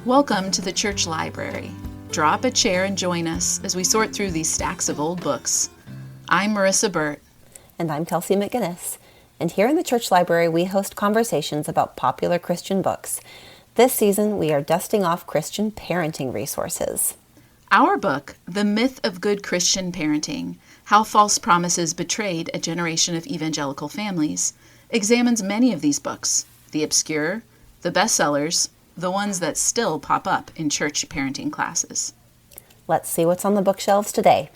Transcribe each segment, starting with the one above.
Welcome to the church library. Draw up a chair and join us as we sort through these stacks of old books. I'm Marissa Burt. And I'm Kelsey McGinnis. And here in the church library, we host conversations about popular Christian books. This season, we are dusting off Christian parenting resources. Our book, The Myth of Good Christian Parenting, How False Promises Betrayed a Generation of Evangelical Families, examines many of these books, the obscure, the bestsellers, the ones that still pop up in church parenting classes. Let's see what's on the bookshelves today.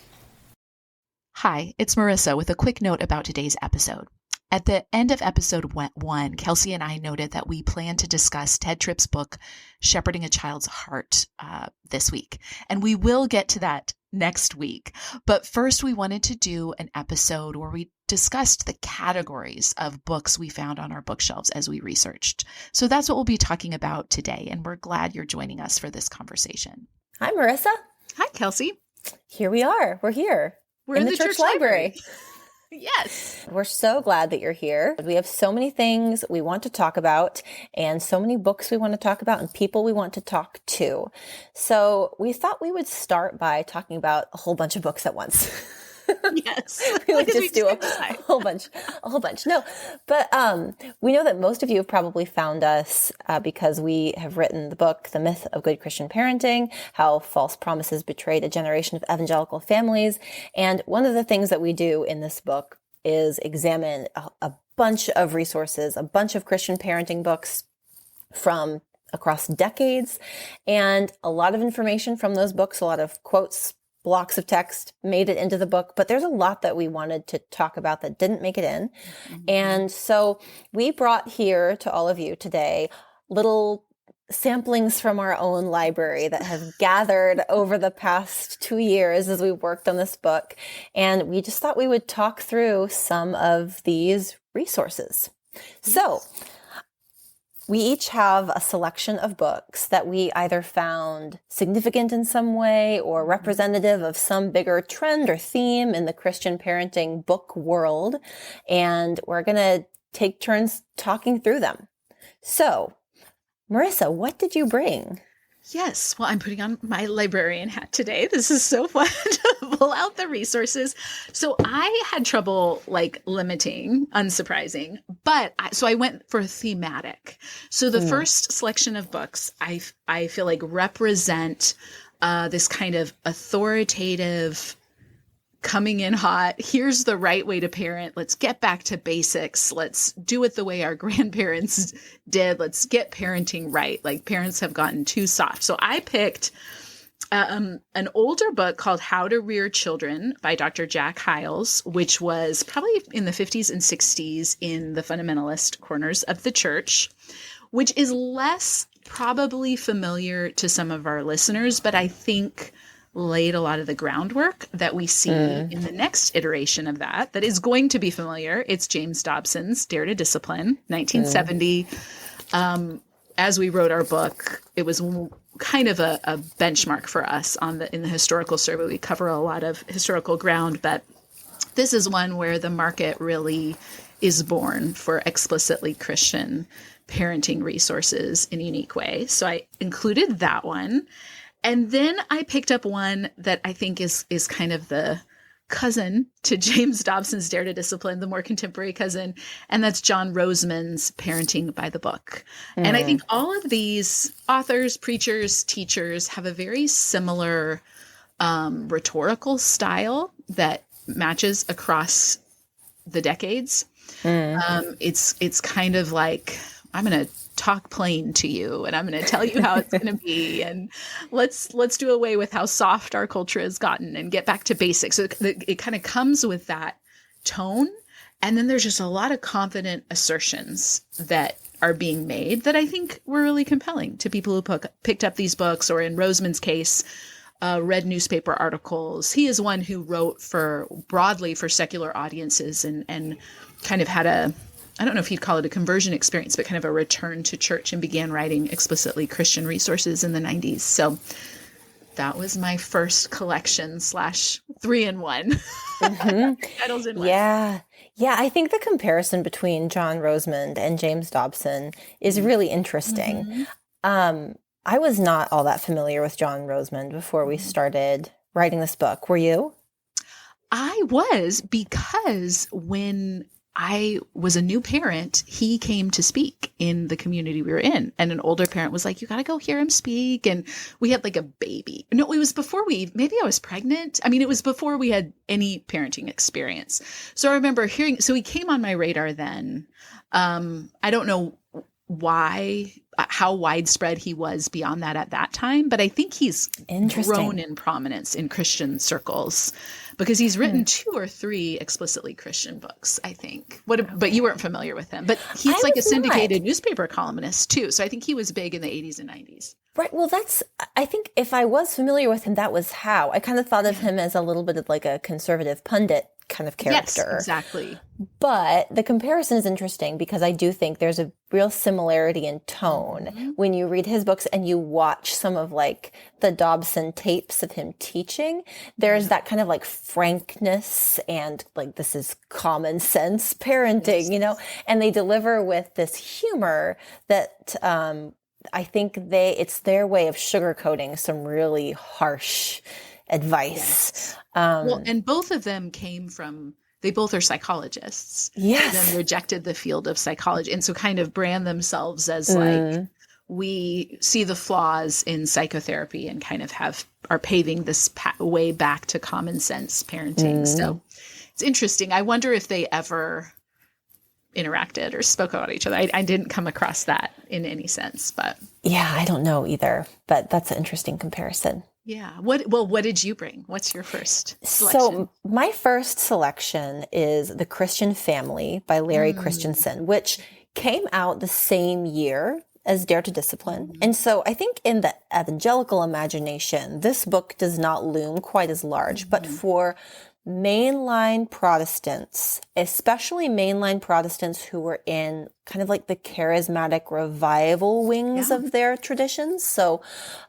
Hi, it's Marissa with a quick note about today's episode. At the end of episode 1, Kelsey and I noted that we plan to discuss Tedd Tripp's book, Shepherding a Child's Heart, this week. And we will get to that next week. But first, we wanted to do an episode where we discussed the categories of books we found on our bookshelves as we researched. So that's what we'll be talking about today. And we're glad you're joining us for this conversation. Hi, Marissa. Hi, Kelsey. Here we are. We're here. We're in the church library. Yes. We're so glad that you're here. We have so many things we want to talk about and so many books we want to talk about and people we want to talk to. So we thought we would start by talking about a whole bunch of books at once. Yes. we would just do a whole bunch. No, but we know that most of you have probably found us because we have written the book, The Myth of Good Christian Parenting, How False Promises Betrayed a Generation of Evangelical Families. And one of the things that we do in this book is examine a bunch of resources, a bunch of Christian parenting books from across decades, and a lot of information from those books, a lot of quotes, blocks of text made it into the book, but there's a lot that we wanted to talk about that didn't make it in. Mm-hmm. And so we brought here to all of you today little samplings from our own library that have gathered over the past 2 years as we worked on this book. And we just thought we would talk through some of these resources. Yes. So we each have a selection of books that we either found significant in some way or representative of some bigger trend or theme in the Christian parenting book world. And we're going to take turns talking through them. So, Marissa, what did you bring? Yes. Well, I'm putting on my librarian hat today. This is so fun to pull out the resources. So I had trouble limiting, unsurprising, but I went for thematic. So the first selection of books I feel like represent this kind of authoritative, coming in hot, here's the right way to parent. Let's get back to basics. Let's do it the way our grandparents did. Let's get parenting right. Parents have gotten too soft. So I picked an older book called How to Rear Children by Dr. Jack Hyles, which was probably in the 50s and 60s in the fundamentalist corners of the church, which is less probably familiar to some of our listeners, but I think laid a lot of the groundwork that we see in the next iteration of that is going to be familiar. It's James Dobson's Dare to Discipline, 1970. As we wrote our book, it was kind of a benchmark for us in the historical survey. We cover a lot of historical ground, but this is one where the market really is born for explicitly Christian parenting resources in a unique way. So I included that one. And then I picked up one that I think is kind of the cousin to James Dobson's Dare to Discipline, the more contemporary cousin, and that's John Roseman's Parenting by the Book. And I think all of these authors, preachers, teachers have a very similar rhetorical style that matches across the decades. It's kind of like, I'm going to talk plain to you and I'm going to tell you how it's going to be, and let's do away with how soft our culture has gotten and get back to basics. So it kind of comes with that tone, and then there's just a lot of confident assertions that are being made that I think were really compelling to people who picked up these books, or in Roseman's case, read newspaper articles. He is one who wrote broadly for secular audiences and kind of had I don't know if you'd call it a conversion experience, but kind of a return to church, and began writing explicitly Christian resources in the 90s. So that was my first collection / 3-in-1. Titles in one. Yeah. Yeah, I think the comparison between John Rosemond and James Dobson is really interesting. I was not all that familiar with John Rosemond before we started writing this book. Were you? I was, because when I was a new parent, he came to speak in the community we were in. And an older parent was like, you got to go hear him speak. And we had like a baby. No, it was before maybe I was pregnant. I mean, it was before we had any parenting experience. So I remember so he came on my radar then. I don't know how widespread he was beyond that at that time, but I think he's grown in prominence in Christian circles because he's written 2 or 3 explicitly Christian books, I think. But you weren't familiar with him. But he's like a syndicated newspaper columnist too. So I think he was big in the 80s and 90s. Right. Well, I think if I was familiar with him, that was how. I kind of thought of him as a little bit of like a conservative pundit kind of character. Yes, exactly. But the comparison is interesting because I do think there's a real similarity in tone when you read his books and you watch some of like the Dobson tapes of him teaching. There's that kind of like frankness and like, this is common sense parenting, you know, and they deliver with this humor that, I think it's their way of sugarcoating some really harsh advice. Yes. Well, and both of them they both are psychologists. Yes. And then rejected the field of psychology. And so kind of brand themselves as like, we see the flaws in psychotherapy and kind of are paving this way back to common sense parenting. So it's interesting. I wonder if they ever interacted or spoke about each other. I didn't come across that in any sense, but. Yeah, I don't know either, but that's an interesting comparison. Yeah. What did you bring? What's your first selection? So my first selection is The Christian Family by Larry Christensen, which came out the same year as Dare to Discipline. And so I think in the evangelical imagination, this book does not loom quite as large, but for mainline Protestants, especially mainline Protestants who were in kind of like the charismatic revival wings of their traditions. So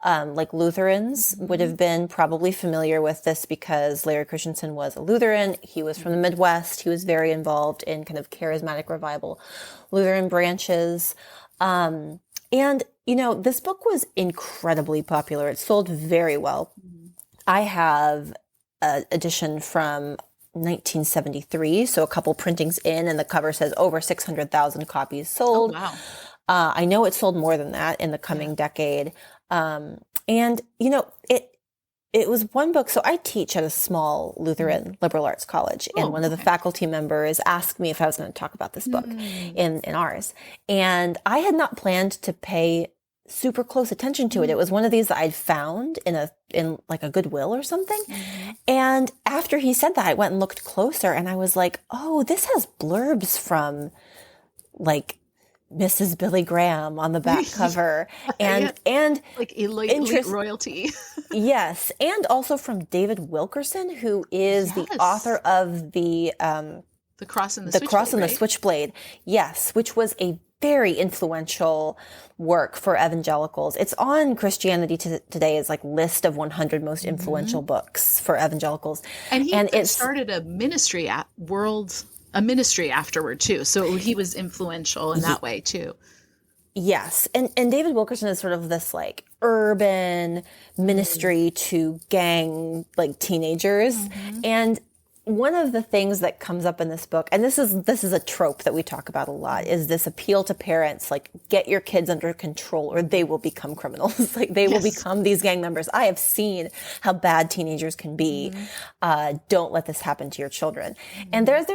like Lutherans would have been probably familiar with this because Larry Christensen was a Lutheran. He was from the Midwest. He was very involved in kind of charismatic revival Lutheran branches. And, you know, this book was incredibly popular. It sold very well. I have an edition from 1973, so a couple printings in, and the cover says over 600,000 copies sold. Oh, wow. I know it sold more than that in the coming decade. And, you know, it was one book. So I teach at a small Lutheran liberal arts college, and one of the faculty members asked me if I was going to talk about this book in ours. And I had not planned to pay super close attention to it. It was one of these that I'd found in like a Goodwill or something. And after he said that, I went and looked closer and I was like, oh, this has blurbs from like Mrs. Billy Graham on the back cover and like elite royalty. Yes. And also from David Wilkerson, who is the author of the Cross and the Switchblade. Yes. Which was a very influential work for evangelicals. It's on Christianity Today's like list of 100 most influential books for evangelicals. And it started a ministry afterward too. So he was influential in that way too. Yes. And David Wilkerson is sort of this like urban ministry to gang like teenagers. And one of the things that comes up in this book, and this is a trope that we talk about a lot, is this appeal to parents, like get your kids under control or they will become criminals. Like they will become these gang members. I have seen how bad teenagers can be. Don't let this happen to your children. And there's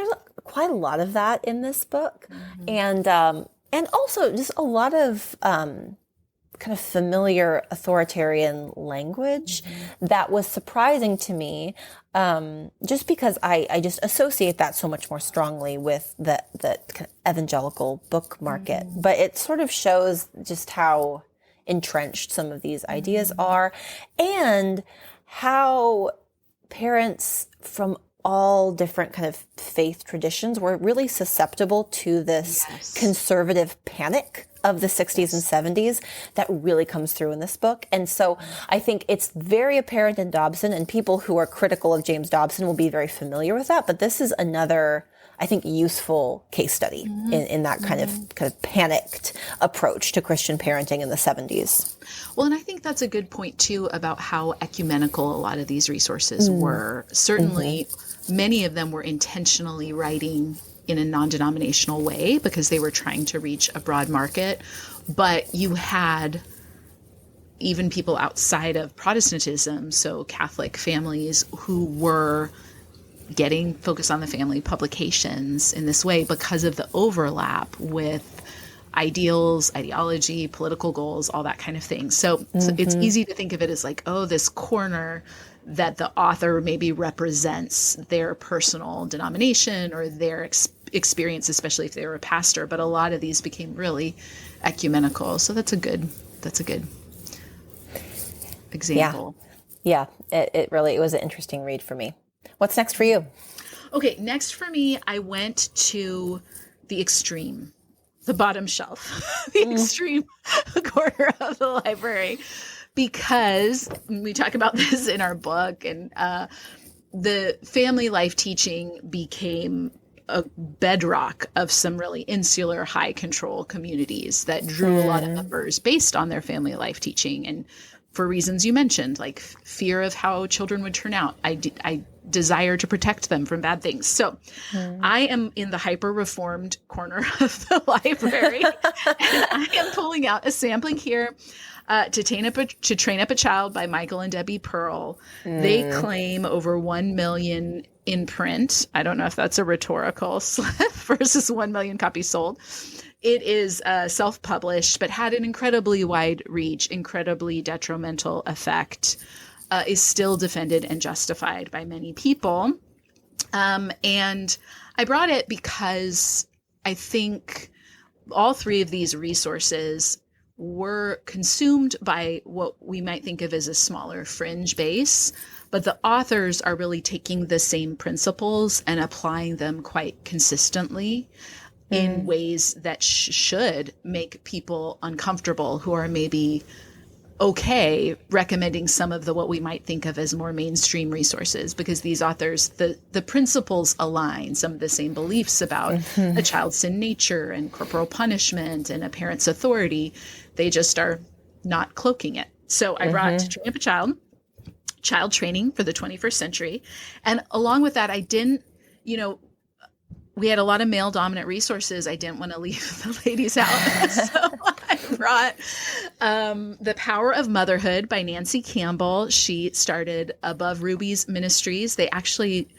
quite a lot of that in this book. And also just a lot of, kind of familiar authoritarian language that was surprising to me, just because I just associate that so much more strongly with the kind of evangelical book market. But it sort of shows just how entrenched some of these ideas are and how parents from all different kind of faith traditions were really susceptible to this conservative panic of the 60s and 70s that really comes through in this book. And so I think it's very apparent in Dobson, and people who are critical of James Dobson will be very familiar with that. But this is another I think, useful case study in that kind of panicked approach to Christian parenting in the 70s. Well, and I think that's a good point too about how ecumenical a lot of these resources were. Certainly, many of them were intentionally writing in a non-denominational way because they were trying to reach a broad market. But you had even people outside of Protestantism, so Catholic families, who were getting focused on the family publications in this way because of the overlap with ideals, ideology, political goals, all that kind of thing. So it's easy to think of it as like, oh, this corner that the author maybe represents their personal denomination or their experience, especially if they were a pastor. But a lot of these became really ecumenical. So that's a good example. Yeah, it really was an interesting read for me. What's next for you? Okay, next for me, I went to the extreme, the bottom shelf, the extreme corner of the library, because we talk about this in our book, and the family life teaching became a bedrock of some really insular, high control communities that drew a lot of members based on their family life teaching. And for reasons you mentioned, like fear of how children would turn out, I desire to protect them from bad things. So I am in the hyper-reformed corner of the library, and I am pulling out a sampling here, to Train Up a Child by Michael and Debbie Pearl. They claim over 1 million in print. I don't know if that's a rhetorical slip versus 1 million copies sold. It is self-published, but had an incredibly wide reach, incredibly detrimental effect, is still defended and justified by many people. And I brought it because I think all three of these resources were consumed by what we might think of as a smaller fringe base, but the authors are really taking the same principles and applying them quite consistently in ways that should make people uncomfortable who are maybe okay recommending some of the what we might think of as more mainstream resources, because these authors, the principles align, some of the same beliefs about a child's sin nature and corporal punishment and a parent's authority. They just are not cloaking it. So I brought To Train Up a Child Training for the 21st Century. And along with that, I didn't, we had a lot of male dominant resources. I didn't want to leave the ladies out. So I brought The Power of Motherhood by Nancy Campbell. She started Above Ruby's Ministries. They actually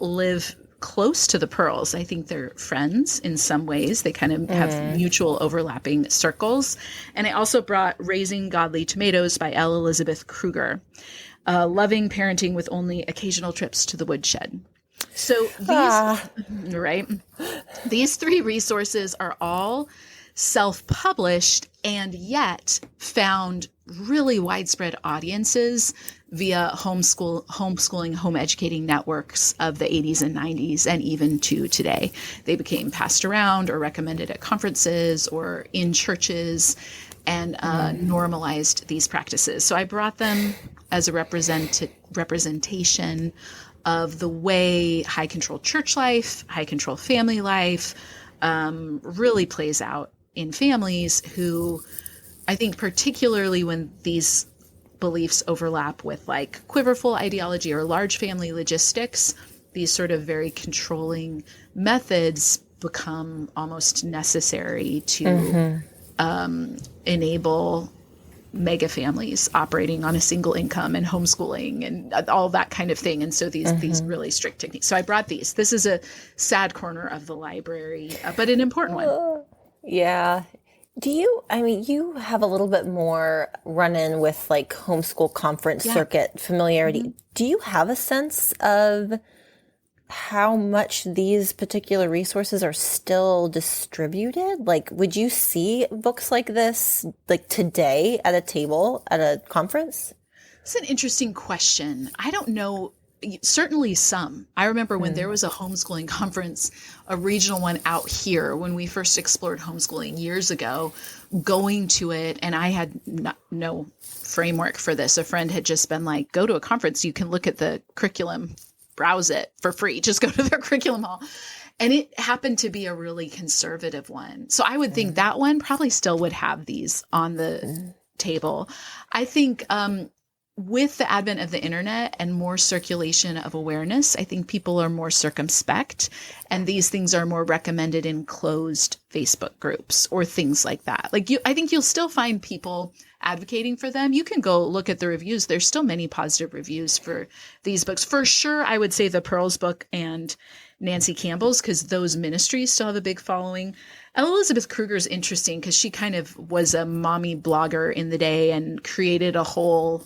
live close to the Pearls. I think they're friends in some ways. They kind of have mutual overlapping circles. And I also brought Raising Godly Tomatoes by L. Elizabeth Kruger. Loving Parenting with Only Occasional Trips to the Woodshed. So these three resources are all self-published and yet found really widespread audiences via homeschooling, home educating networks of the 80s and 90s and even to today. They became passed around or recommended at conferences or in churches and normalized these practices. So I brought them as a representation of the way high control church life, high control family life really plays out in families who, I think particularly when these beliefs overlap with like quiverful ideology or large family logistics, these sort of very controlling methods become almost necessary to enable mega families operating on a single income and homeschooling and all that kind of thing. And so these really strict techniques. So I brought these. This is a sad corner of the library, but an important one. Yeah. You have a little bit more run-in with like homeschool conference circuit familiarity. Do you have a sense of how much these particular resources are still distributed? Like, would you see books like this like today at a table at a conference? It's an interesting question. I don't know. Certainly some. I remember when there was a homeschooling conference, a regional one out here, when we first explored homeschooling years ago, going to it, and I had no framework for this. A friend had just been like, go to a conference, you can look at the curriculum, browse it for free, just go to their curriculum hall. And it happened to be a really conservative one. So I would think that one probably still would have these on the table. I think with the advent of the internet and more circulation of awareness, I think people are more circumspect, and these things are more recommended in closed Facebook groups or things like that. Like I think you'll still find people advocating for them. You can go look at the reviews. There's still many positive reviews for these books. For sure, I would say the Pearls book and Nancy Campbell's, because those ministries still have a big following. Elizabeth Kruger's interesting because she kind of was a mommy blogger in the day and created a whole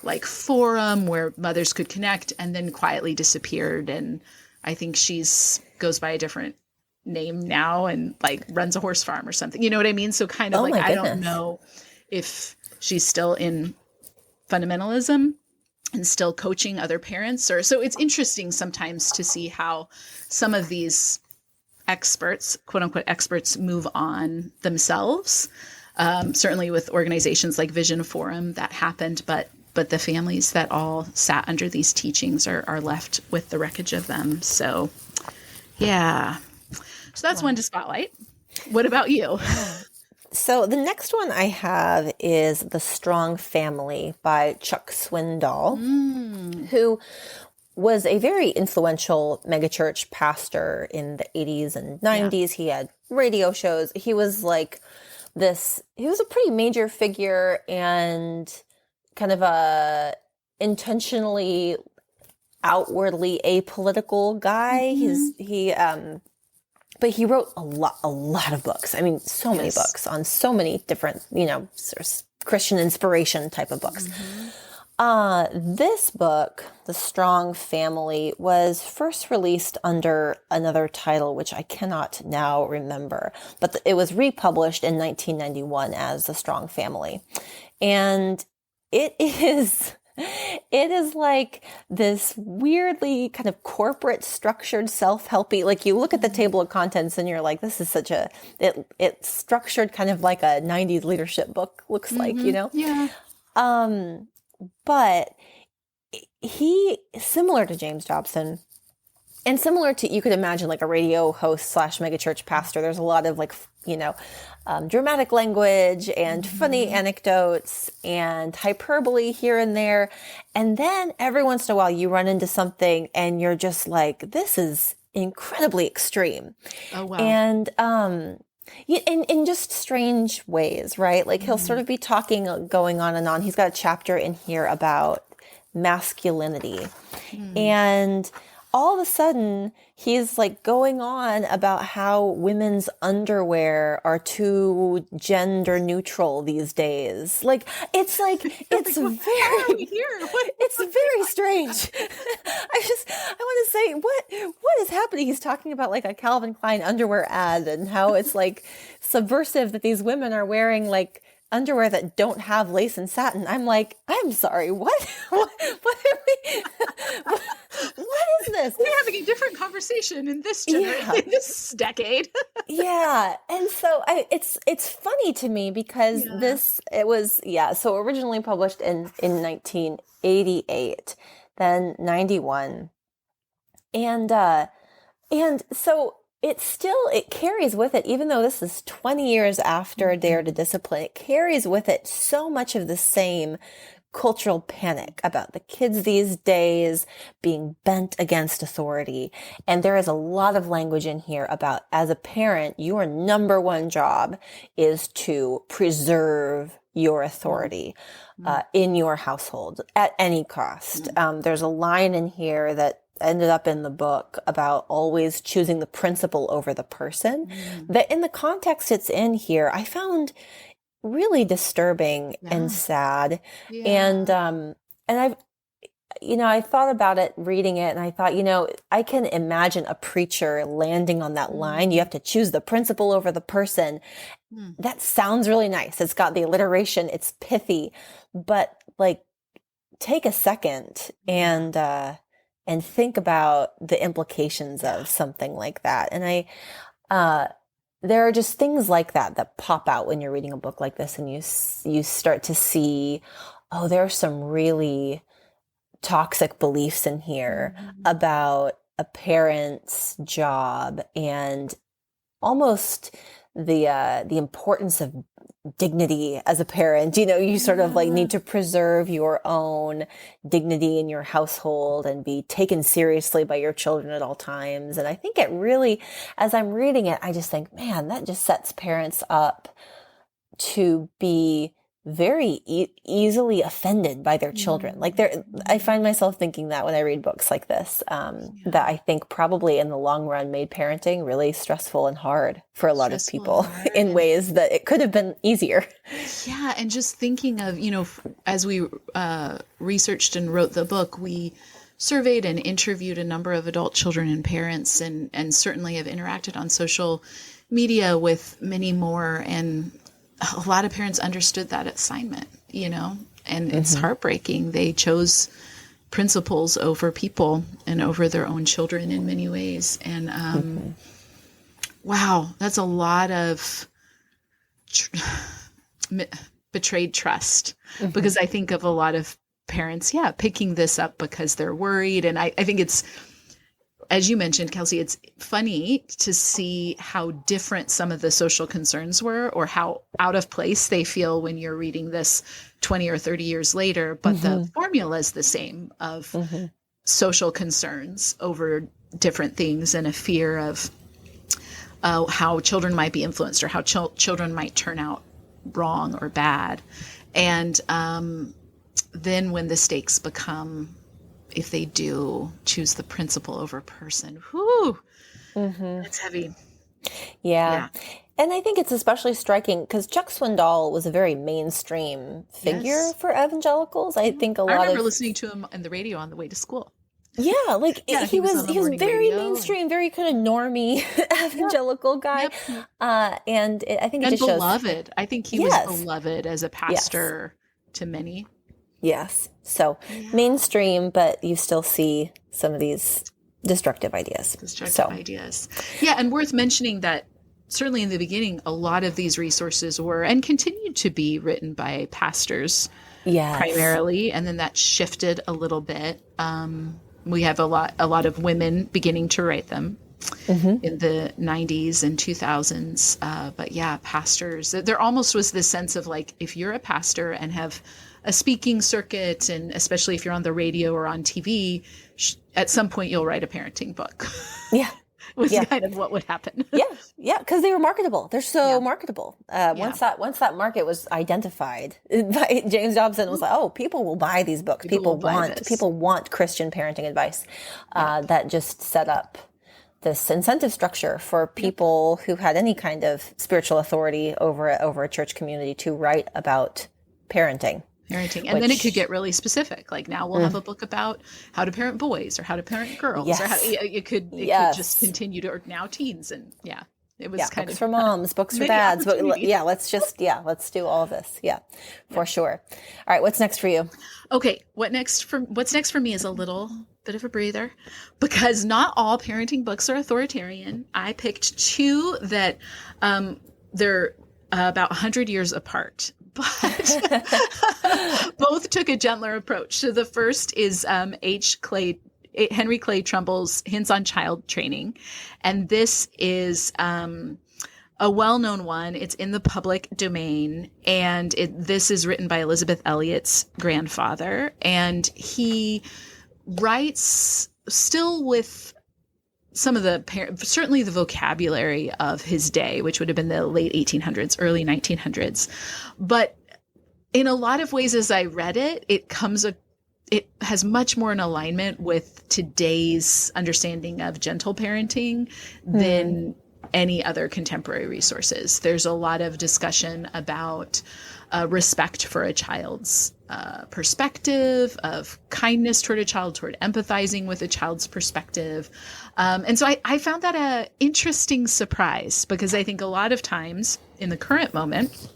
like forum where mothers could connect, and then quietly disappeared. And I think goes by a different name now and like runs a horse farm or something. You know what I mean? So kind of like, I don't know if she's still in fundamentalism and still coaching other parents, or so it's interesting sometimes to see how some of these experts, quote unquote experts, move on themselves. Certainly with organizations like Vision Forum that happened, but the families that all sat under these teachings are left with the wreckage of them. So yeah. So that's one to spotlight. What about you? So the next one I have is The Strong Family by Chuck Swindoll, who was a very influential megachurch pastor in the 80s and 90s. Yeah. He had radio shows. He was he was a pretty major figure and kind of a intentionally outwardly apolitical guy. But he wrote a lot of books. I mean, so many books on so many different, sort of Christian inspiration type of books. This book, The Strong Family, was first released under another title, which I cannot now remember, but it was republished in 1991 as The Strong Family. And it is like this weirdly kind of corporate structured self-helpy, like you look at the table of contents and you're like, this is it's structured kind of like a 90s leadership book looks like, Yeah. But he, similar to James Dobson, and similar to, you could imagine like a radio host / megachurch pastor, there's a lot of like, dramatic language and funny anecdotes and hyperbole here and there. And then every once in a while you run into something and you're just like, this is incredibly extreme. Oh, wow. And, in just strange ways, right? Like he'll sort of be talking, going on and on. He's got a chapter in here about masculinity. And all of a sudden, he's like going on about how women's underwear are too gender neutral these days. Like it's it's very strange. I want to say what is happening? He's talking about like a Calvin Klein underwear ad and how it's like subversive that these women are wearing like underwear that don't have lace and satin. I'm like, I'm sorry, what? What is this? We're having a different conversation in this generation, in this decade. Yeah. And so it's funny to me because so originally published in 1988, then 91. And so it carries with it, even though this is 20 years after Dare to Discipline, it carries with it so much of the same cultural panic about the kids these days being bent against authority. And there is a lot of language in here about, as a parent, your number one job is to preserve your authority in your household at any cost. There's a line in here that ended up in the book about always choosing the principle over the person, that in the context it's in here, I found really disturbing and sad. And I thought about it, reading it, and I thought, I can imagine a preacher landing on that line. You have to choose the principle over the person. That sounds really nice. It's got the alliteration. It's pithy, but like, take a second and think about the implications of something like that. And there are just things like that pop out when you're reading a book like this, and you start to see, there are some really toxic beliefs in here about a parent's job and almost the importance of dignity as a parent. You sort of like need to preserve your own dignity in your household and be taken seriously by your children at all times. And I think it really, as I'm reading it, I just think, man, that just sets parents up to be very easily offended by their children. Like I find myself thinking that when I read books like this, that I think probably in the long run made parenting really stressful and hard for a lot of people in ways that it could have been easier. Yeah. And just thinking of, as we researched and wrote the book, we surveyed and interviewed a number of adult children and parents, and certainly have interacted on social media with many more. And a lot of parents understood that assignment, and it's heartbreaking. They chose principles over people and over their own children in many ways. And wow, that's a lot of betrayed trust, because I think of a lot of parents, picking this up because they're worried. And I think it's, as you mentioned, Kelsey, it's funny to see how different some of the social concerns were, or how out of place they feel when you're reading this 20 or 30 years later. But the formula is the same of social concerns over different things, and a fear of how children might be influenced, or how children might turn out wrong or bad. And then when the stakes become, if they do choose the principle over person, it's heavy. Yeah. And I think it's especially striking because Chuck Swindoll was a very mainstream figure for evangelicals. I think I remember listening to him on the radio on the way to school. Yeah, like he was very mainstream, very kind of normie evangelical guy. And I think it just beloved. shows. I think he was beloved as a pastor to many. Yes. So mainstream, but you still see some of these destructive ideas. Ideas. Yeah. And worth mentioning that certainly in the beginning, a lot of these resources were and continue to be written by pastors primarily. And then that shifted a little bit. We have a lot of women beginning to write them in the 90s and 2000s. But pastors, there almost was this sense of like, if you're a pastor and have a speaking circuit, and especially if you're on the radio or on TV, at some point you'll write a parenting book. Was kind of what would happen. Because they were marketable. They're so marketable. Once that market was identified by James Dobson, it was like, oh, people will buy these books. People want Christian parenting advice. That just set up this incentive structure for people who had any kind of spiritual authority over a church community to write about parenting. And then it could get really specific. Like now we'll have a book about how to parent boys or how to parent girls, or how it could just continue to, or now teens. And it was kind books of for moms, books for dads. But let's do all of this. For sure. All right. What's next for you? Okay. What's next for me is a little bit of a breather, because not all parenting books are authoritarian. I picked two that they're about 100 years apart, but both took a gentler approach. So the first is Henry Clay Trumbull's Hints on Child Training. And this is a well-known one. It's in the public domain. And this is written by Elizabeth Elliot's grandfather. And he writes still with some of certainly the vocabulary of his day, which would have been the late 1800s, early 1900s. But in a lot of ways, as I read it, it has much more in alignment with today's understanding of gentle parenting than any other contemporary resources. There's a lot of discussion about respect for a child's perspective, of kindness toward a child, toward empathizing with a child's perspective. And so I found that an interesting surprise, because I think a lot of times in the current moment,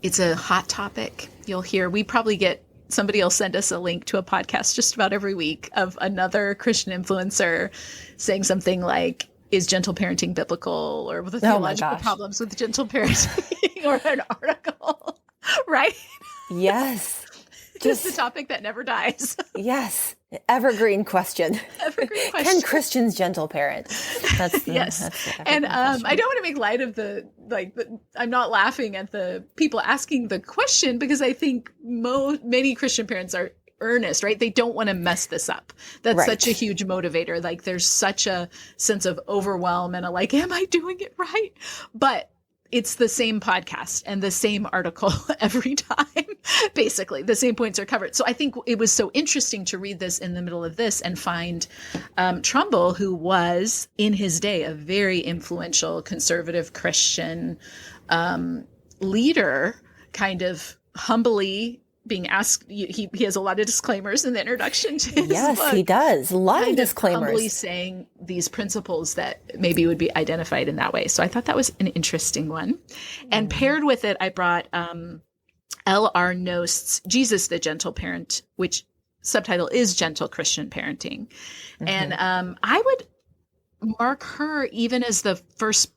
it's a hot topic. You'll hear, we probably get, somebody will send us a link to a podcast just about every week of another Christian influencer saying something like, is gentle parenting biblical, or the theological problems with gentle parenting, or an article, right? Yes. Just the topic that never dies. Yes. Evergreen question. Evergreen question. Can Christians gentle parent? Yes. That's And I don't want to make light of I'm not laughing at the people asking the question, because I think many Christian parents are earnest, right? They don't want to mess this up. That's such a huge motivator. Like, there's such a sense of overwhelm and am I doing it right? But it's the same podcast and the same article every time. Basically, the same points are covered. So I think it was so interesting to read this in the middle of this and find Trumbull, who was in his day a very influential conservative Christian leader, kind of humbly being asked. He has a lot of disclaimers in the introduction to his book. Yes, he does. A lot of disclaimers. Humbly saying these principles that maybe would be identified in that way. So I thought that was an interesting one. And paired with it, I brought L.R. Nost's Jesus the Gentle Parent, which subtitle is Gentle Christian Parenting. And I would mark her even as the first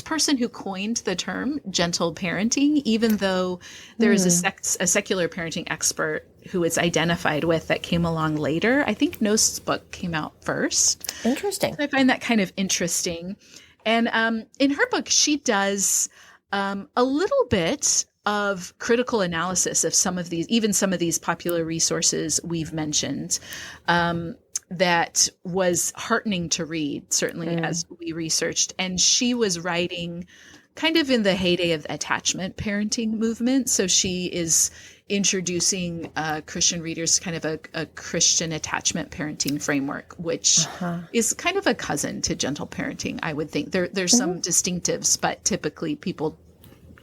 person who coined the term gentle parenting, even though there is a secular parenting expert who it's identified with that came along later. I think Nost's book came out first. Interesting. So I find that kind of interesting. And in her book, she does a little bit of critical analysis of some of these popular resources we've mentioned. That was heartening to read, certainly as we researched. And she was writing kind of in the heyday of the attachment parenting movement. So she is introducing Christian readers to kind of a Christian attachment parenting framework, which is kind of a cousin to gentle parenting, I would think. There's some distinctives, but typically people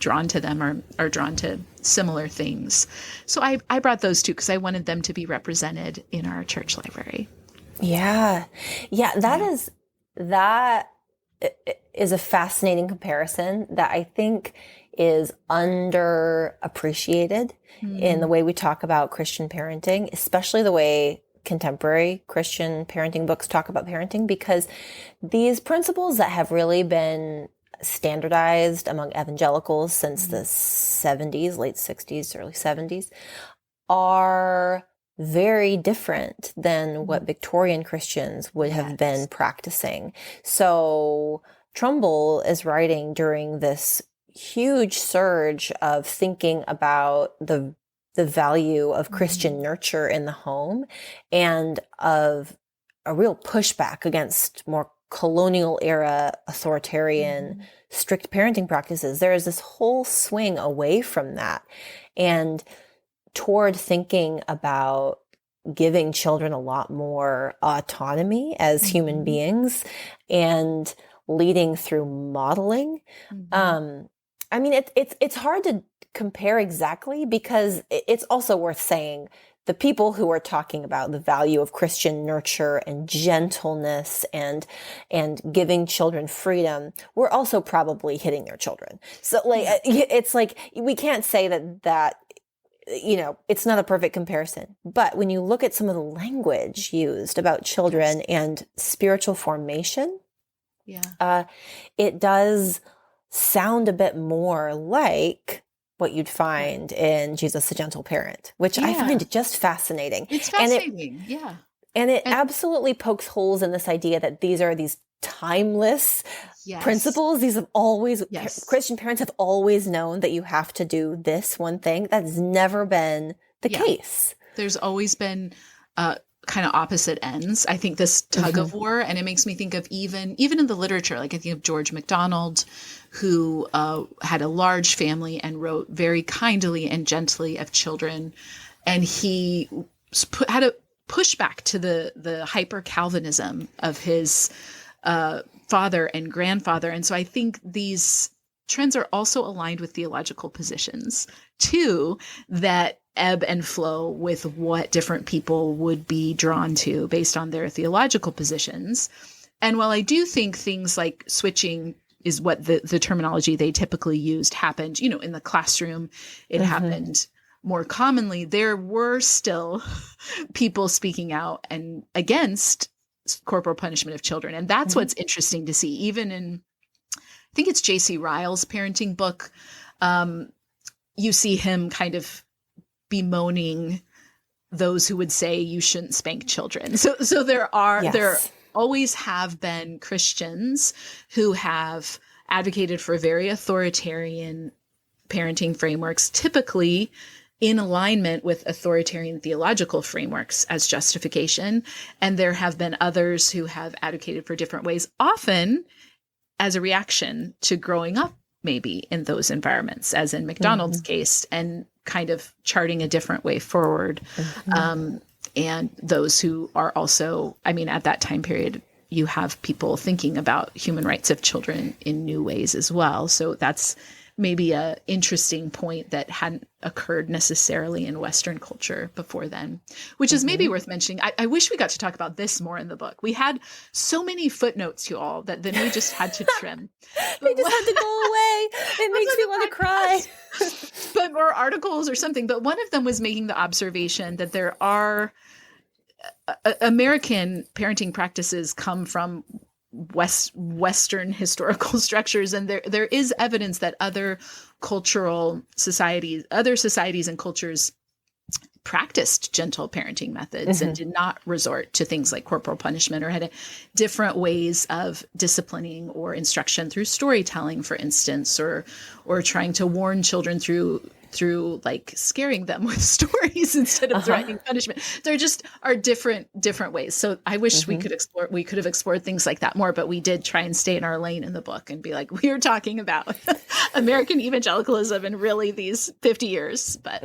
drawn to them are drawn to similar things. So I brought those two because I wanted them to be represented in our church library. Yeah. That is a fascinating comparison that I think is underappreciated in the way we talk about Christian parenting, especially the way contemporary Christian parenting books talk about parenting, because these principles that have really been standardized among evangelicals since the 70s, late 60s, early 70s, are very different than what Victorian Christians would have been practicing. So Trumbull is writing during this huge surge of thinking about the value of Christian nurture in the home and of a real pushback against more colonial era authoritarian strict parenting practices. There is this whole swing away from that and toward thinking about giving children a lot more autonomy as human beings and leading through modeling. I mean, it's hard to compare exactly, because it's also worth saying the people who are talking about the value of Christian nurture and gentleness and giving children freedom were also probably hitting their children. So it's like, we can't say that it's not a perfect comparison. But when you look at some of the language used about children and spiritual formation, it does sound a bit more like what you'd find in Jesus the Gentle Parent, which I find just fascinating. It's fascinating, And it absolutely pokes holes in this idea that these are these timeless principles. These have always, Christian parents have always known that you have to do this one thing. That's never been the case. There's always been kind of opposite ends. I think this tug of war, and it makes me think of even in the literature, like I think of George MacDonald, who had a large family and wrote very kindly and gently of children. And he had a pushback to the hyper Calvinism of his father and grandfather. And so I think these trends are also aligned with theological positions too, that ebb and flow with what different people would be drawn to based on their theological positions. And while I do think things like switching is what the terminology they typically used happened, in the classroom, it happened more commonly, there were still people speaking out and against corporal punishment of children. And that's what's interesting to see. Even in, I think it's J.C. Ryle's parenting book, you see him kind of bemoaning those who would say you shouldn't spank children. So there always have been Christians who have advocated for very authoritarian parenting frameworks, typically in alignment with authoritarian theological frameworks as justification. And there have been others who have advocated for different ways, often as a reaction to growing up maybe in those environments, as in McDonald's case, and kind of charting a different way forward. And those who are also, I mean, at that time period, you have people thinking about human rights of children in new ways as well. So that's maybe a interesting point that hadn't occurred necessarily in Western culture before then, which is maybe worth mentioning. I wish we got to talk about this more in the book. We had so many footnotes, you all, that then we just had to trim. They just had to go away. It makes me want to cry. But more articles or something. But one of them was making the observation that there are American parenting practices come from Western historical structures, and there is evidence that other societies and cultures practiced gentle parenting methods and did not resort to things like corporal punishment, or had different ways of disciplining or instruction through storytelling, for instance, or trying to warn children through like scaring them with stories instead of threatening punishment. There just are different ways. So I wish we could have explored things like that more, but we did try and stay in our lane in the book and be like, we are talking about American evangelicalism in really these 50 years. But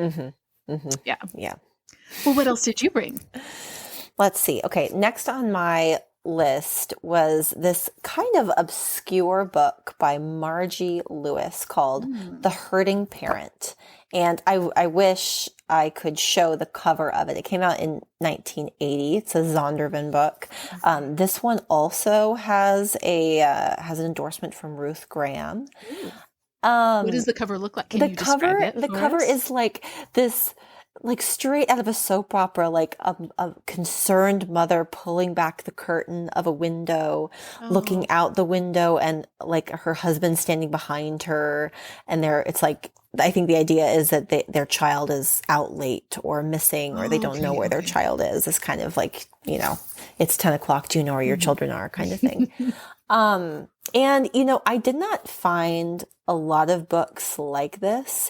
yeah. Well, what else did you bring? Let's see. Okay. Next on my list was this kind of obscure book by Margie Lewis called The Hurting Parent. And I wish I could show the cover of it. It came out in 1980. It's a Zondervan book. This one also has an endorsement from Ruth Graham. What does the cover look like? Can you describe it? The cover is like this, like straight out of a soap opera, like a concerned mother pulling back the curtain of a window, looking out the window, and like her husband standing behind her. And it's like, I think the idea is that their child is out late or missing, or they don't know where their child is. It's kind of like, it's 10 o'clock. Do you know where your children are, kind of thing. And, I did not find a lot of books like this.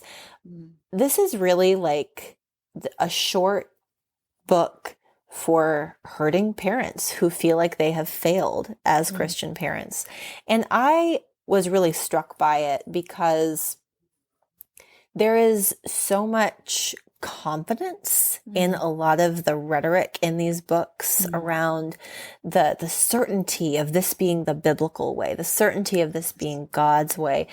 This is really like a short book for hurting parents who feel like they have failed as Christian parents. And I was really struck by it because there is so much confidence in a lot of the rhetoric in these books around the certainty of this being the biblical way, the certainty of this being God's way.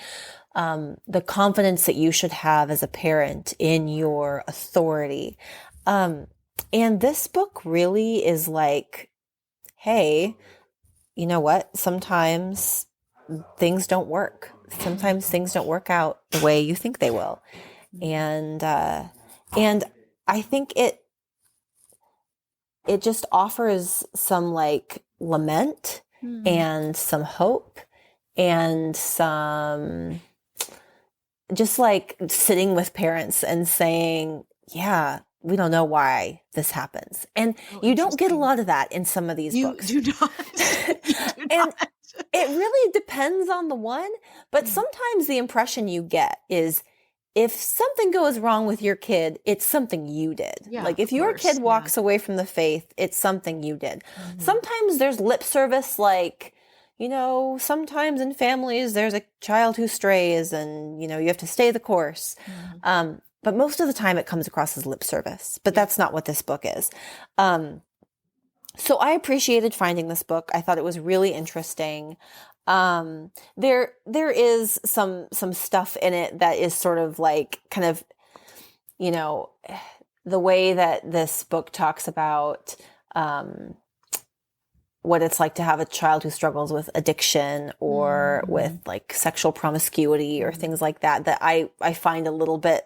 The confidence that you should have as a parent in your authority. And this book really is like, hey, you know what? Sometimes things don't work. Sometimes things don't work out the way you think they will. And I think it just offers some like lament and some hope and some just like sitting with parents and saying, yeah, we don't know why this happens. And you don't get a lot of that in some of these books. You do not. And it really depends on the one, but sometimes the impression you get is if something goes wrong with your kid, it's something you did. Yeah, like if your kid walks away from the faith, it's something you did. Sometimes there's lip service, like, sometimes in families, there's a child who strays and, you have to stay the course. But most of the time it comes across as lip service, but that's not what this book is. So I appreciated finding this book. I thought it was really interesting. There is some stuff in it that is sort of like kind of, the way that this book talks about, what it's like to have a child who struggles with addiction or with like sexual promiscuity or things like that I find a little bit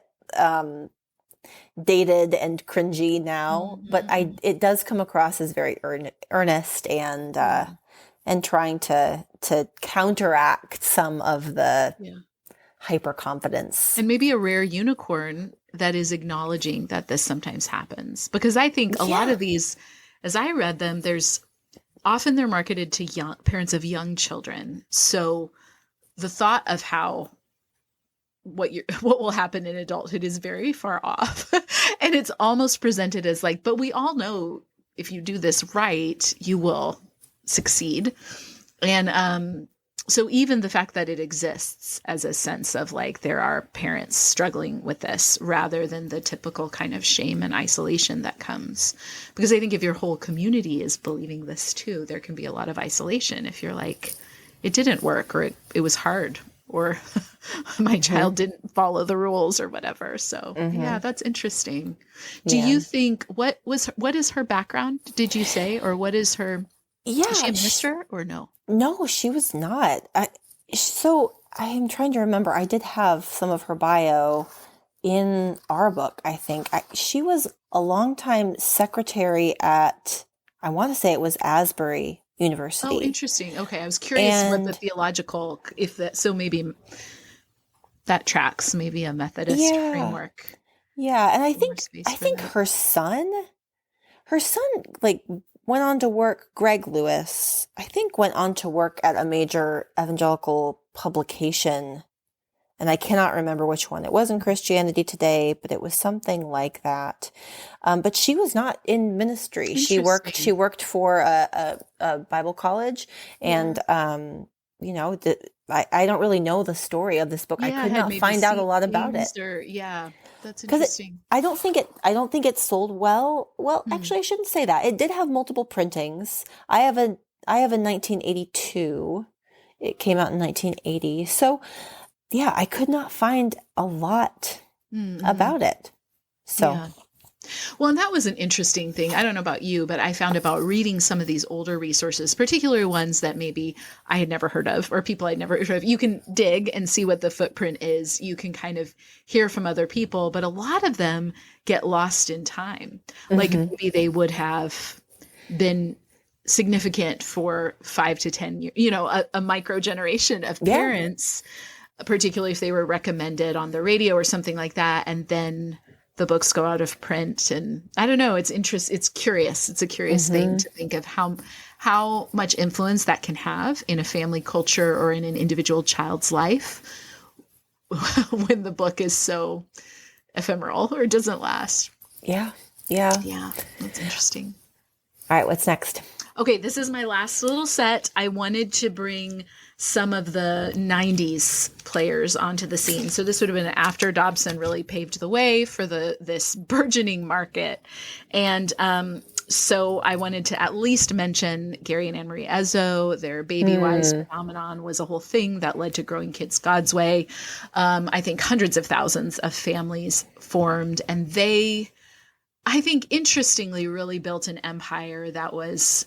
dated and cringy now, but it does come across as very earnest and trying to counteract some of the hyper confidence. And maybe a rare unicorn that is acknowledging that this sometimes happens. Because I think a lot of these, as I read them, often they're marketed to young parents of young children. So the thought of what will happen in adulthood is very far off. And it's almost presented as like, but we all know if you do this right, you will succeed. And so even the fact that it exists as a sense of like there are parents struggling with this rather than the typical kind of shame and isolation that comes. Because I think if your whole community is believing this too, there can be a lot of isolation if you're like, it didn't work, or it was hard, or my child didn't follow the rules or whatever. So yeah, that's interesting. Do you think, what is her background? Did you say, or what is her, is she a minister or no? No, she was not. So I am trying to remember. I did have some of her bio in our book, I think. She was a longtime secretary at, I want to say it was Asbury University. Oh, interesting. Okay. I was curious what the theological, so maybe that tracks, maybe a Methodist framework. Yeah. And I think her son like went on to work, Greg Lewis, I think went on to work at a major evangelical publication. And I cannot remember which one. It wasn't Christianity Today, but it was something like that. But she was not in ministry. She worked for a Bible college, and I don't really know the story of this book. I could not find out a lot about it. That's interesting. I don't think it sold well. Well, actually, I shouldn't say that. It did have multiple printings. I have a 1982. It came out in 1980. So. Yeah, I could not find a lot about it. So, well, and that was an interesting thing. I don't know about you, but I found about reading some of these older resources, particularly ones that maybe I had never heard of or people I'd never heard of. You can dig and see what the footprint is. You can kind of hear from other people, but a lot of them get lost in time. Like maybe they would have been significant for 5 to 10 years, a micro generation of parents. Particularly if they were recommended on the radio or something like that. And then the books go out of print. And I don't know, it's curious. It's a curious thing to think of how much influence that can have in a family culture or in an individual child's life when the book is so ephemeral or doesn't last. Yeah. That's interesting. All right. What's next? Okay. This is my last little set. I wanted to bring some of the 90s players onto the scene. So this would have been after Dobson really paved the way for this burgeoning market. And so I wanted to at least mention Gary and Anne-Marie Ezzo. Their Baby Wise phenomenon was a whole thing that led to Growing Kids God's Way. I think hundreds of thousands of families formed, and they, I think, interestingly, really built an empire that was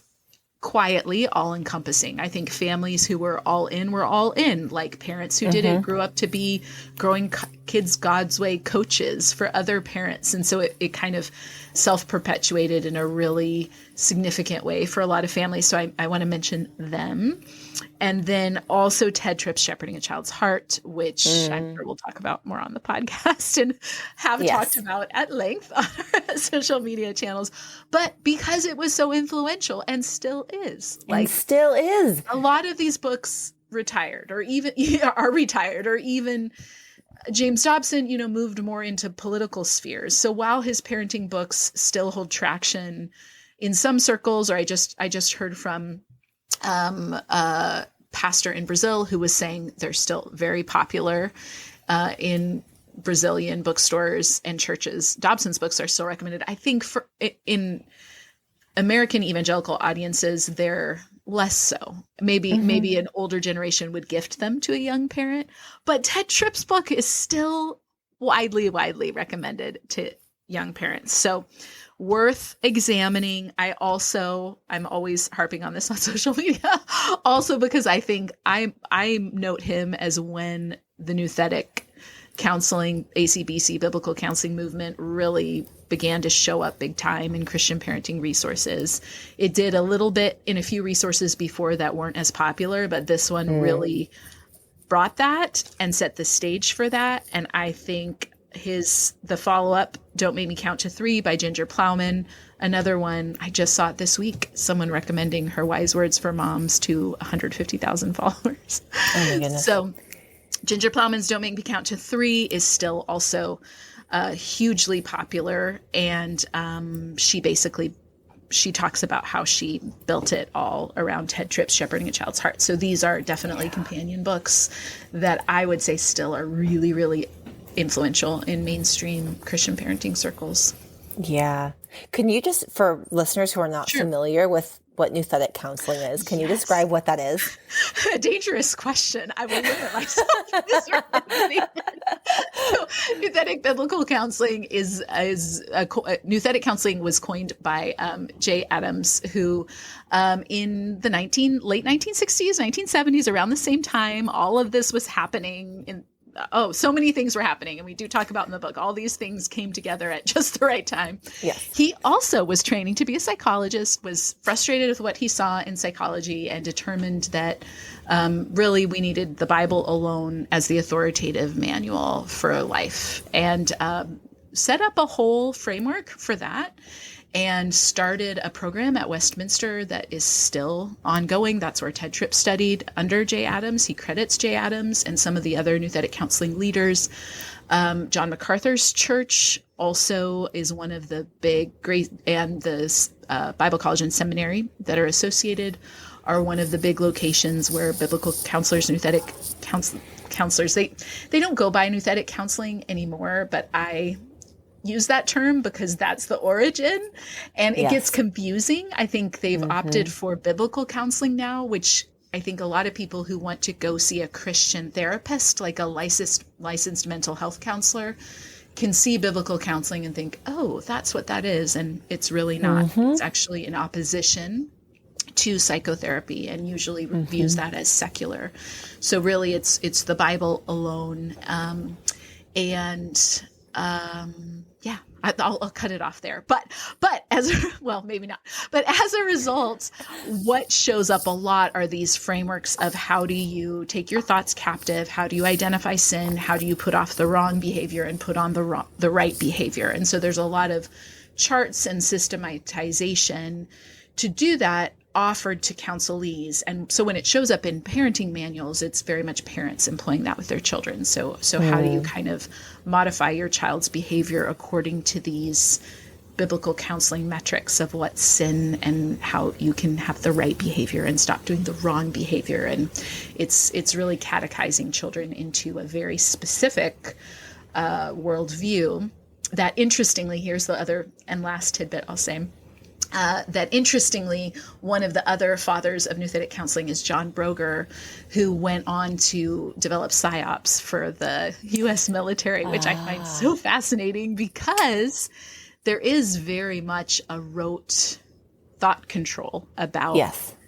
quietly all-encompassing. I think families who were all in, like parents who did it grew up to be Growing Kids God's Way coaches for other parents. And so it kind of self-perpetuated in a really significant way for a lot of families. So I want to mention them. And then also Tedd Tripp's Shepherding a Child's Heart, which I'm sure we'll talk about more on the podcast and have talked about at length on our social media channels. But because it was so influential and still is. A lot of these books retired or even are retired, or even James Dobson, moved more into political spheres. So while his parenting books still hold traction in some circles, or I just heard from a pastor in Brazil who was saying they're still very popular in Brazilian bookstores and churches. Dobson's books are still recommended. I think in American evangelical audiences, they're less so. Maybe an older generation would gift them to a young parent, but Tedd Tripp's book is still widely recommended to young parents. So worth examining. I'm always harping on this on social media, also because I think I note him as when the nouthetic counseling, ACBC, biblical counseling movement really began to show up big time in Christian parenting resources. It did a little bit in a few resources before that weren't as popular, but this one really brought that and set the stage for that. And I think the follow-up, Don't Make Me Count to Three by Ginger Plowman. Another one, I just saw it this week, someone recommending her Wise Words for Moms to 150,000 followers. Oh my goodness. So Ginger Plowman's Don't Make Me Count to Three is still also hugely popular. And she talks about how she built it all around Tedd Tripp's Shepherding a Child's Heart. So these are definitely companion books that I would say still are really, really influential in mainstream Christian parenting circles. Yeah. Can you just, for listeners who are not familiar with what nouthetic counseling is, can you describe what that is? A dangerous question. I will limit myself to this. So, nouthetic biblical counseling nouthetic counseling was coined by Jay Adams, who in the late 1960s, 1970s, around the same time, all of this was happening so many things were happening. And we do talk about in the book, all these things came together at just the right time. Yes. He also was training to be a psychologist, was frustrated with what he saw in psychology, and determined that really we needed the Bible alone as the authoritative manual for life, and set up a whole framework for that. And started a program at Westminster that is still ongoing. That's where Tedd Tripp studied under Jay Adams. He credits Jay Adams and some of the other nouthetic counseling leaders. John MacArthur's church also is one of the and the Bible College and Seminary that are associated are one of the big locations where biblical counselors, nouthetic counselors, they don't go by nouthetic counseling anymore, but I use that term because that's the origin, and it gets confusing. I think they've opted for biblical counseling now, which I think a lot of people who want to go see a Christian therapist, like a licensed mental health counselor, can see biblical counseling and think, oh, that's what that is. And it's really not. It's actually in opposition to psychotherapy, and usually views that as secular. So really it's the Bible alone. I'll cut it off there. But maybe not. But as a result, what shows up a lot are these frameworks of how do you take your thoughts captive? How do you identify sin? How do you put off the wrong behavior and put on the right behavior? And so there's a lot of charts and systematization to do that, offered to counselees. And so when it shows up in parenting manuals, it's very much parents employing that with their children. So how do you kind of modify your child's behavior according to these biblical counseling metrics of what's sin and how you can have the right behavior and stop doing the wrong behavior? And it's really catechizing children into a very specific worldview that, interestingly, here's the other and last tidbit I'll say. That interestingly, one of the other fathers of nouthetic counseling is John Broger, who went on to develop psyops for the U.S. military, which I find so fascinating because there is very much a rote thought control about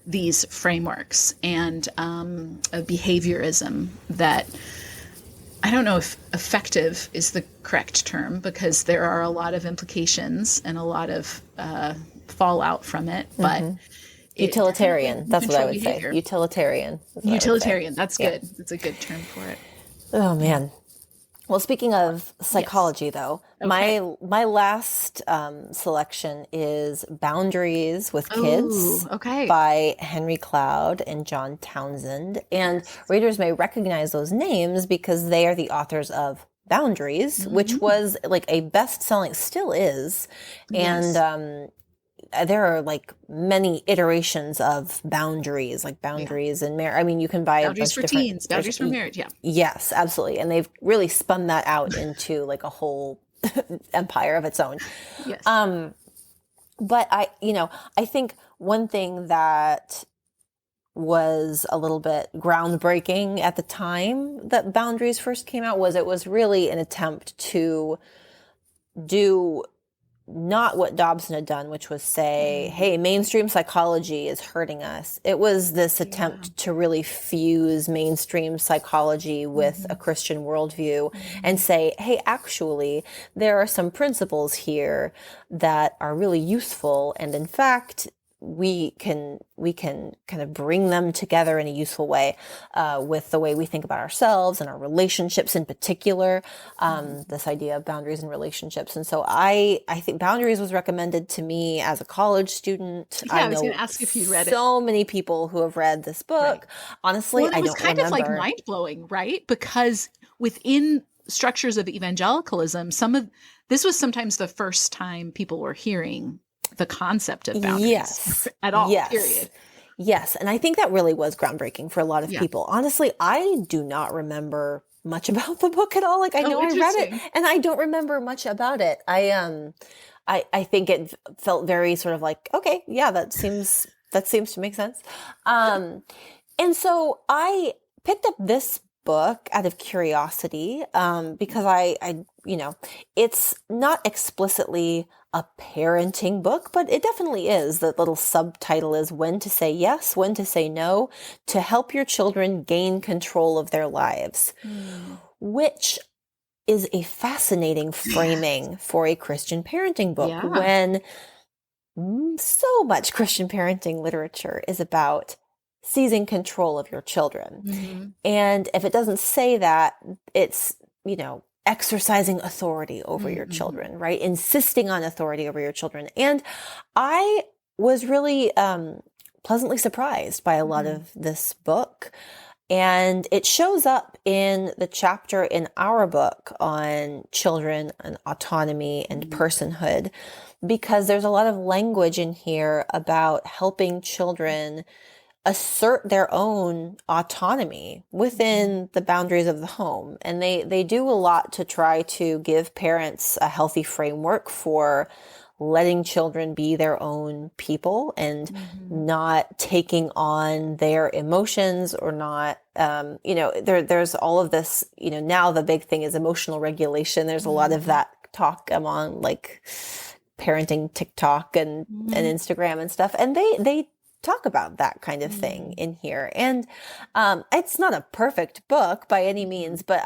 these frameworks and a behaviorism that I don't know if effective is the correct term, because there are a lot of implications and a lot of fallout from it, but utilitarian. That's what I would say. Utilitarian. Utilitarian. That's good. That's a good term for it. Oh man. Well, speaking of psychology, though, my last selection is Boundaries with Kids by Henry Cloud and John Townsend. And readers may recognize those names because they are the authors of Boundaries, which was like a best-selling, still is. And there are like many iterations of boundaries, like boundaries and marriage. I mean, you can buy boundaries for teens, boundaries for marriage. Yeah. Yes, absolutely. And they've really spun that out into like a whole empire of its own. Yes. But I think one thing that was a little bit groundbreaking at the time that Boundaries first came out was it was really an attempt to do not what Dobson had done, which was say, hey, mainstream psychology is hurting us. It was this attempt to really fuse mainstream psychology with a Christian worldview and say, hey, actually, there are some principles here that are really useful. And in fact, we can kind of bring them together in a useful way with the way we think about ourselves and our relationships in particular, this idea of boundaries and relationships. And so I think Boundaries was recommended to me as a college student. Yeah, I was going to ask if you read it. So many people who have read this book. Right. Honestly, I don't remember. It was kind of like mind-blowing, right? Because within structures of evangelicalism, this was sometimes the first time people were hearing the concept of boundaries at all, period. Yes. And I think that really was groundbreaking for a lot of people. Honestly, I do not remember much about the book at all. Like I know I read it and I don't remember much about it. I think it felt very sort of like, okay, yeah, that seems to make sense. And so I picked up this book out of curiosity, because I it's not explicitly a parenting book, but it definitely is. The little subtitle is When to Say Yes, When to Say No, to help your children gain control of their lives, which is a fascinating framing for a Christian parenting book when so much Christian parenting literature is about seizing control of your children. And if it doesn't say that, it's, exercising authority over your children, right? Insisting on authority over your children. And I was really pleasantly surprised by a lot of this book. And it shows up in the chapter in our book on children and autonomy and personhood, because there's a lot of language in here about helping children assert their own autonomy within the boundaries of the home. And they do a lot to try to give parents a healthy framework for letting children be their own people and not taking on their emotions or not, there's all of this, now the big thing is emotional regulation. There's a lot of that talk among like parenting TikTok and Instagram and stuff. And they talk about that kind of thing in here. And it's not a perfect book by any means, but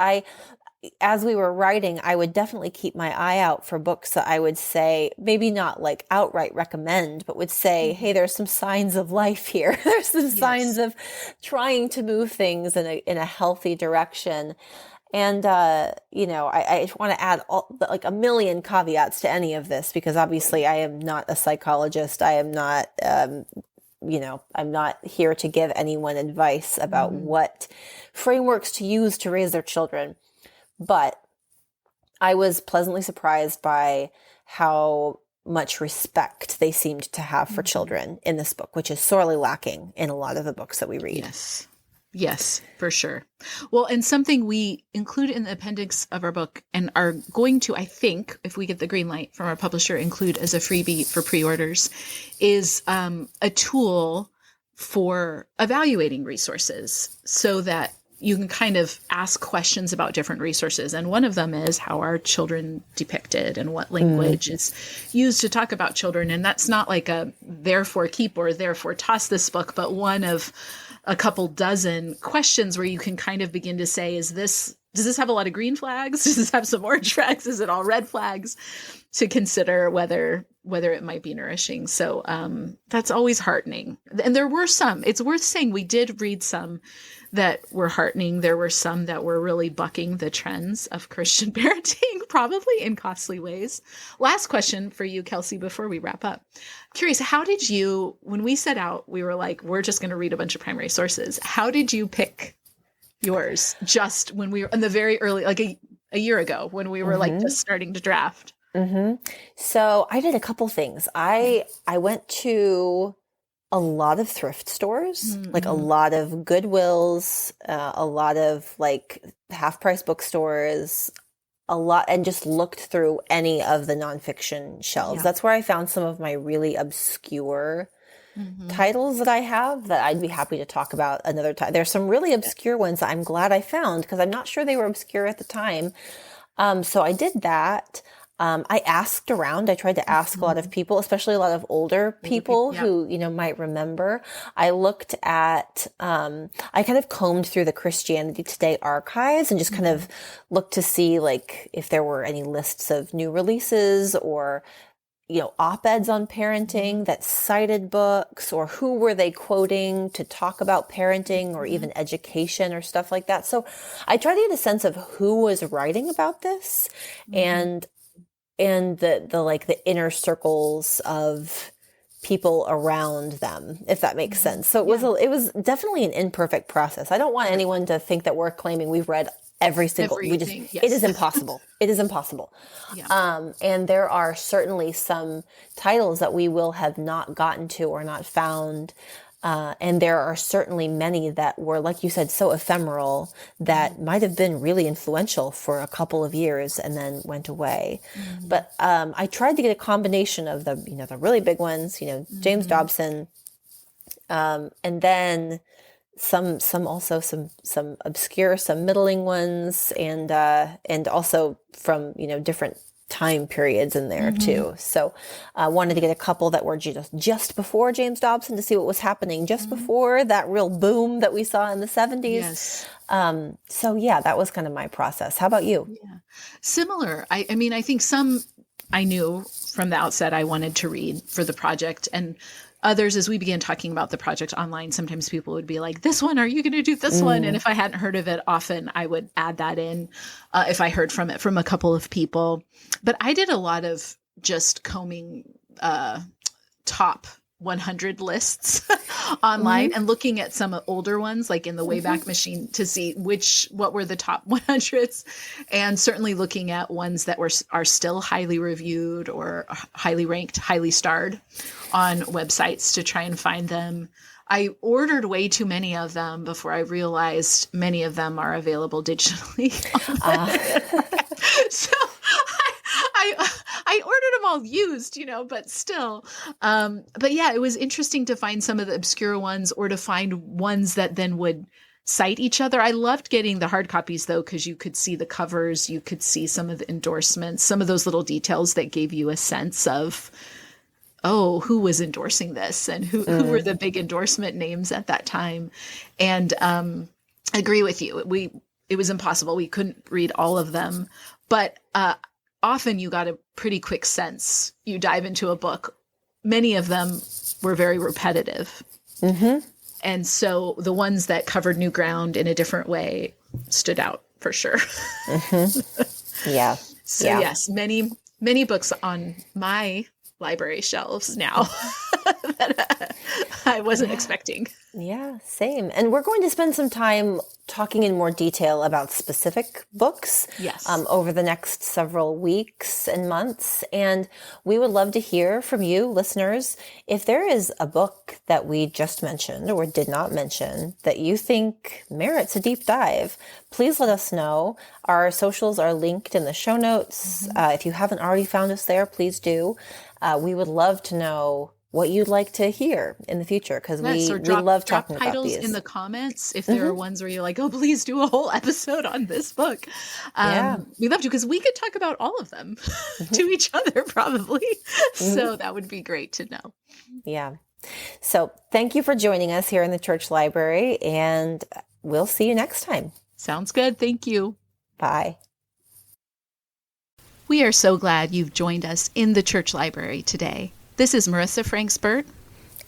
as we were writing, I would definitely keep my eye out for books that I would say, maybe not like outright recommend, but would say, hey, there's some signs of life here. There's some signs of trying to move things in a healthy direction. And, I want to add like a million caveats to any of this, because obviously I am not a psychologist. I am not, I'm not here to give anyone advice about what frameworks to use to raise their children. But I was pleasantly surprised by how much respect they seemed to have for children in this book, which is sorely lacking in a lot of the books that we read. Yes, for sure. Well, and something we include in the appendix of our book and are going to, I think, if we get the green light from our publisher, include as a freebie for pre-orders, is a tool for evaluating resources so that you can kind of ask questions about different resources. And one of them is how are children depicted and what language is used to talk about children. And that's not like a therefore keep or therefore toss this book, but one of a couple dozen questions where you can kind of begin to say, does this have a lot of green flags? Does this have some orange flags? Is it all red flags? To consider whether it might be nourishing. So that's always heartening. And there were some, it's worth saying, we did read some that were heartening. There were some that were really bucking the trends of Christian parenting, probably in costly ways. Last question for you, Kelsey, before we wrap up. Curious, how did you, when we set out, we were like, we're just going to read a bunch of primary sources. How did you pick yours just when we were in the very early, like a year ago, when we were like just starting to draft? So I did a couple things. I went to a lot of thrift stores, like a lot of Goodwills, a lot of like half-price bookstores, a lot, and just looked through any of the nonfiction shelves. Yeah. That's where I found some of my really obscure titles that I have that I'd be happy to talk about another time. There's some really obscure ones that I'm glad I found because I'm not sure they were obscure at the time. So I did that. I asked around. I tried to ask a lot of people, especially a lot of older people who, might remember. I looked at, I kind of combed through the Christianity Today archives and just kind of looked to see like if there were any lists of new releases or, op-eds on parenting that cited books, or who were they quoting to talk about parenting or even education or stuff like that. So I try to get a sense of who was writing about this and the inner circles of people around them, if that makes sense. So it was definitely an imperfect process. I don't want anyone to think that we're claiming we've read everything. Yes. It is impossible. It is impossible. Yeah. And there are certainly some titles that we will have not gotten to or not found. And there are certainly many that were, like you said, so ephemeral that might have been really influential for a couple of years and then went away. Mm-hmm. But I tried to get a combination of the really big ones, James Dobson, and then some obscure, some middling ones, and also from different time periods in there too. So I wanted to get a couple that were just before James Dobson to see what was happening just before that real boom that we saw in the 70s. Yes. So yeah, that was kind of my process. How about you? Yeah. Similar. I mean, I think some I knew from the outset I wanted to read for the project, and others, as we began talking about the project online, sometimes people would be like, this one, are you going to do this one? And if I hadn't heard of it, often I would add that in if I heard from it from a couple of people. But I did a lot of just combing top 100 lists online and looking at some older ones, like in the Wayback Machine, to see what were the top 100s, and certainly looking at ones that are still highly reviewed or highly ranked, highly starred on websites to try and find them. I ordered way too many of them before I realized many of them are available digitally. So I ordered them all used, but still. But yeah, it was interesting to find some of the obscure ones, or to find ones that then would cite each other. I loved getting the hard copies though, because you could see the covers, you could see some of the endorsements, some of those little details that gave you a sense of, oh, who was endorsing this, and who were the big endorsement names at that time. And I agree with you. It was impossible. We couldn't read all of them, but often you got a pretty quick sense. You dive into a book. Many of them were very repetitive. Mm-hmm. And so the ones that covered new ground in a different way stood out for sure. Mm-hmm. Yeah. So yes, many, many books on my library shelves now that I wasn't expecting. Yeah, same. And we're going to spend some time talking in more detail about specific books over the next several weeks and months. And we would love to hear from you, listeners. If there is a book that we just mentioned or did not mention that you think merits a deep dive, please let us know. Our socials are linked in the show notes. If you haven't already found us there, please do. We would love to know what you'd like to hear in the future, because we love talking about these. Drop titles in the comments if there are ones where you're like, oh, please do a whole episode on this book. We love to, because we could talk about all of them to each other probably. So that would be great to know. Yeah. So thank you for joining us here in the church library, and we'll see you next time. Sounds good. Thank you. Bye. We are so glad you've joined us in the church library today. This is Marissa Franksbert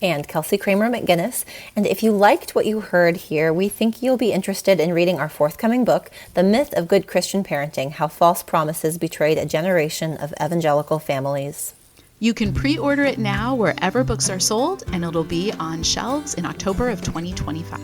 and Kelsey Kramer McGinnis. And if you liked what you heard here, we think you'll be interested in reading our forthcoming book, The Myth of Good Christian Parenting: How False Promises Betrayed a Generation of Evangelical Families. You can pre-order it now wherever books are sold, and it'll be on shelves in October of 2025.